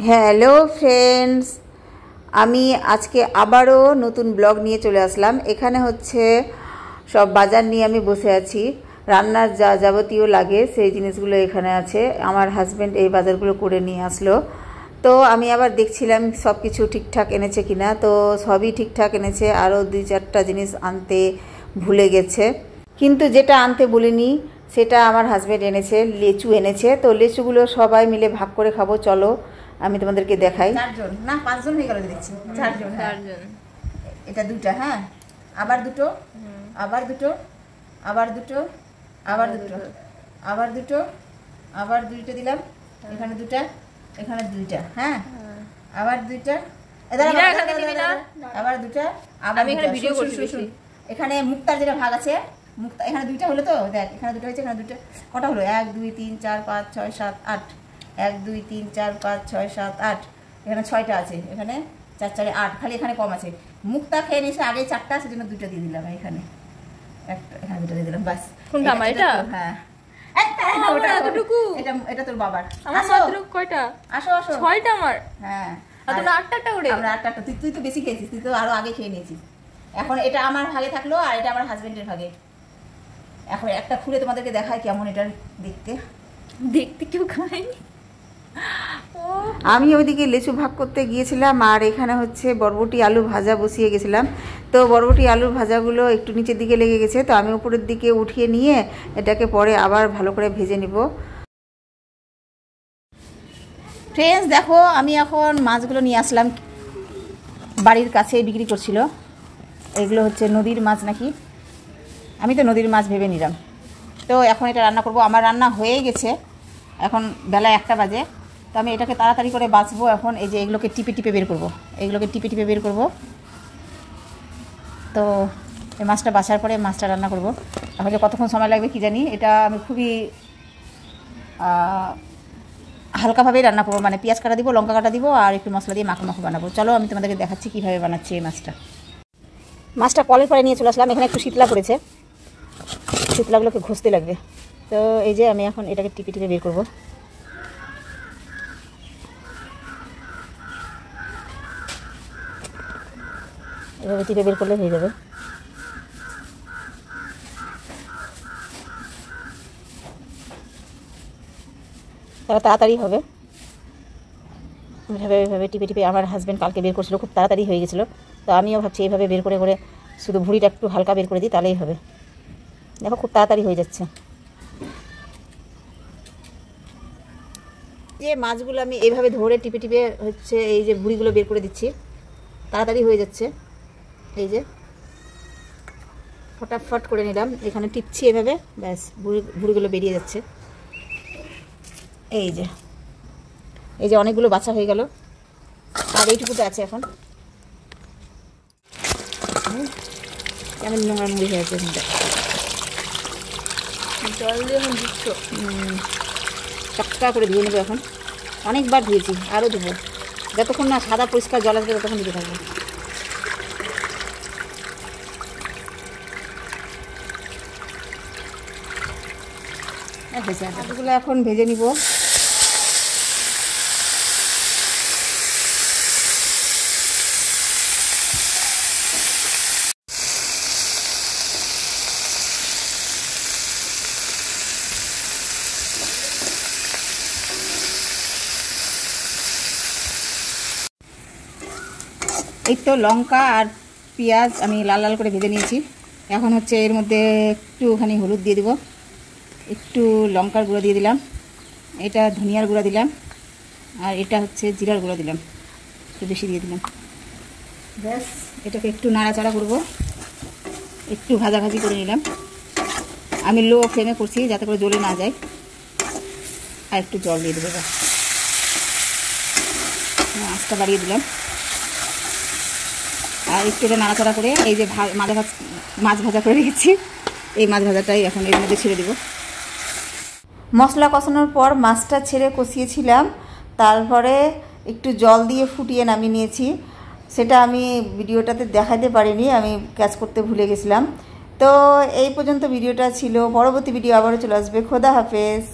Hello friends, আমি আজকে আবারও নতুন ব্লগ নিয়ে চলে আসলাম। এখানে হচ্ছে সব বাজার নিয়ে আমি বসে আছি। রান্নার যা যাবতীয় লাগে সেই জিনিসগুলো এখানে আছে। আমার হাজব্যান্ড এই বাজারগুলো করে নিয়ে আসলো। তো আমি আবার দেখছিলাম সব কিছু ঠিকঠাক এনেছে কিনা। তো সবই ঠিকঠাক এনেছে, আরও 2-4টা জিনিস আনতে ভুলে গেছে। কিন্তু যেটা আনতে বলিনি সেটা আমার হাজব্যান্ড এনেছে, লেচু এনেছে। তো লেচুগুলো সবাই মিলে ভাগ করে খাবো। চলো আমি তোমাদেরকে দেখাই। 4জন না 5জন হয়ে গেল দেখছি। 4জন। এটা দুটো, হ্যাঁ, আবার দুটো, আবার দুটো, আবার দুটো, আবার দুটো, আবার দুটো, আবার দুইটা দিলাম। এখানে দুটা, এখানে দুইটা, হ্যাঁ, আবার দুইটা, আবার দুটা, আবার ভিডিও করছি। এখানে মুক্তার যেটা ভাগ আছে, মুক্তা এখানে দুইটা হলো। তো দেখ, এখানে দুটো হয়েছে, এখানে দুটো। কটা হলো? 1 2 3 4 5 6 7 8। 1 2 3 4 5 6 7 8। এখানে 6টা আছে, এখানে 4 4 8। খালি এখানে কম আছে। মুক্তা খেয়ে নিয়েছে আগে 4টা, সেজন্য 2টা দিয়ে দিলাম। এখানে একটা, এখানে 2টা দিয়ে দিলাম। বাস। কোনটা আমার? এটা? হ্যাঁ, এটা তোর বাবার। আমার মাত্র কয়টা? আসো আসো। 6টা আমার। হ্যাঁ, আর তোমরা 8টা করে? আমরা 8টা। তুই তো বেশি খেয়েছিস, তুই তো আরো আগে খেয়ে নিয়েছিস। এখন এটা আমার ভাগে থাকলো, আর এটা আমার হাজবেন্ডের ভাগে। এখন একটা খুলে তোমাদেরকে দেখায় কেমন এটা দেখতে। কেউ খায়নি। আমি ওইদিকে লেচু ভাগ করতে গিয়েছিলাম, আর এখানে হচ্ছে বরবটি আলু ভাজা বসিয়ে গেছিলাম। তো বরবটি আলুর ভাজাগুলো একটু নিচের দিকে লেগে গেছে, তো আমি উপরের দিকে উঠিয়ে নিয়ে এটাকে পরে আবার ভালো করে ভেজে নিব। ফ্রেন্ডস দেখো, আমি এখন মাছগুলো নিয়ে আসলাম। বাড়ির কাছে বিক্রি করছিল। এগুলো হচ্ছে নদীর মাছ নাকি, আমি তো নদীর মাছ ভেবে নিলাম। তো এখন এটা রান্না করব। আমার রান্না হয়ে গেছে, এখন বেলা 1টা বাজে। তো আমি এটাকে তাড়াতাড়ি করে বাছবো। এখন এই যে এগুলোকে টিপে টিপে বের করব, এগুলোকে টিপে টিপে বের করব। তো এই মাছটা বাছার পরে মাছটা রান্না করব। এখন যে কতক্ষণ সময় লাগবে কি জানি। এটা আমি খুবই হালকাভাবেই রান্না করবো, মানে পেঁয়াজ কাটা দিব, লঙ্কা কাটা দিব, আর একটু মশলা দিয়ে মাখো মাখো বানাবো। চলো আমি তোমাদেরকে দেখাচ্ছি কীভাবে বানাচ্ছি এই মাছটা কলের পরে নিয়ে চলে আসলাম। এখানে একটু শীতলা পড়েছে, শীতলাগুলোকে ঘষতে লাগবে। তো এই যে আমি এখন এটাকে টিপে টিপে বের করবো। এভাবে টিপে বের করলে হয়ে যাবে। তারা তাড়াতাড়ি হবে। এইভাবে টিপে টিপে আমার হাজব্যান্ড কালকে বের করছিল, খুব তাড়াতাড়ি হয়ে গেছিলো। তো আমিও ভাবছি এইভাবে বের করে করে শুধু ভুঁড়িটা একটু হালকা বের করে দিই, তাহলেই হবে। দেখো খুব তাড়াতাড়ি হয়ে যাচ্ছে। যে মাছগুলো আমি এইভাবে ধরে টিপে টিপে হচ্ছে এই যে ভুঁড়িগুলো বের করে দিচ্ছি, তাড়াতাড়ি হয়ে যাচ্ছে। এই যে ফটাফট করে নিলাম, এখানে টিপছি এভাবে, ব্যাস ভুঁড়িগুলো বেরিয়ে যাচ্ছে। এই যে অনেকগুলো বাছা হয়ে গেল, আর এইটুকুতে আছে। এখন কেমন নোংরা মুড়ি হয়ে আছে এখানটা। জল দিয়ে এখন দিচ্ছ? চকচকা করে ধুয়ে নেবো। এখন অনেকবার ধুয়েছি, আরও ধুবো। যতক্ষণ না সাদা পরিষ্কার জল আসবে ততক্ষণ দিতে থাকবো। এগুলো এখন ভেজে নিব। এই তো লঙ্কা আর পেঁয়াজ আমি লাল লাল করে ভেজে নিয়েছি। এখন হচ্ছে এর মধ্যে একটুখানি হলুদ দিয়ে দেবো, একটু লঙ্কার গুঁড়ো দিয়ে দিলাম, এটা ধনিয়ার গুঁড়ো দিলাম, আর এটা হচ্ছে জিরার গুঁড়ো দিলাম, একটু বেশি দিয়ে দিলাম। ব্যাস, এটাকে একটু নাড়াচাড়া করব, একটু ভাজাভাজি করে নিলাম। আমি লো ফ্লেমে করছি যাতে করে জ্বলে না যায়। আর একটু জল দিয়ে দেবো, ব্যাস। আঁচটা বাড়িয়ে দিলাম। আর একটু এটা নাড়াচাড়া করে এই যে মাছ ভাজা করে রেখেছি, এই মাছ ভাজাটাই এখন এর মধ্যে ছেড়ে দেবো। মশলা কষানোর পর মাছটা ছেড়ে কষিয়েছিলাম, তারপরে একটু জল দিয়ে ফুটিয়ে নামিয়ে নিয়েছি। সেটা আমি ভিডিওটাতে দেখাতে পারিনি, আমি ক্যাচ করতে ভুলে গেছিলাম। তো এই পর্যন্ত ভিডিওটা ছিল। পরবর্তী ভিডিও আবারও চলে আসবে। খোদা হাফেজ।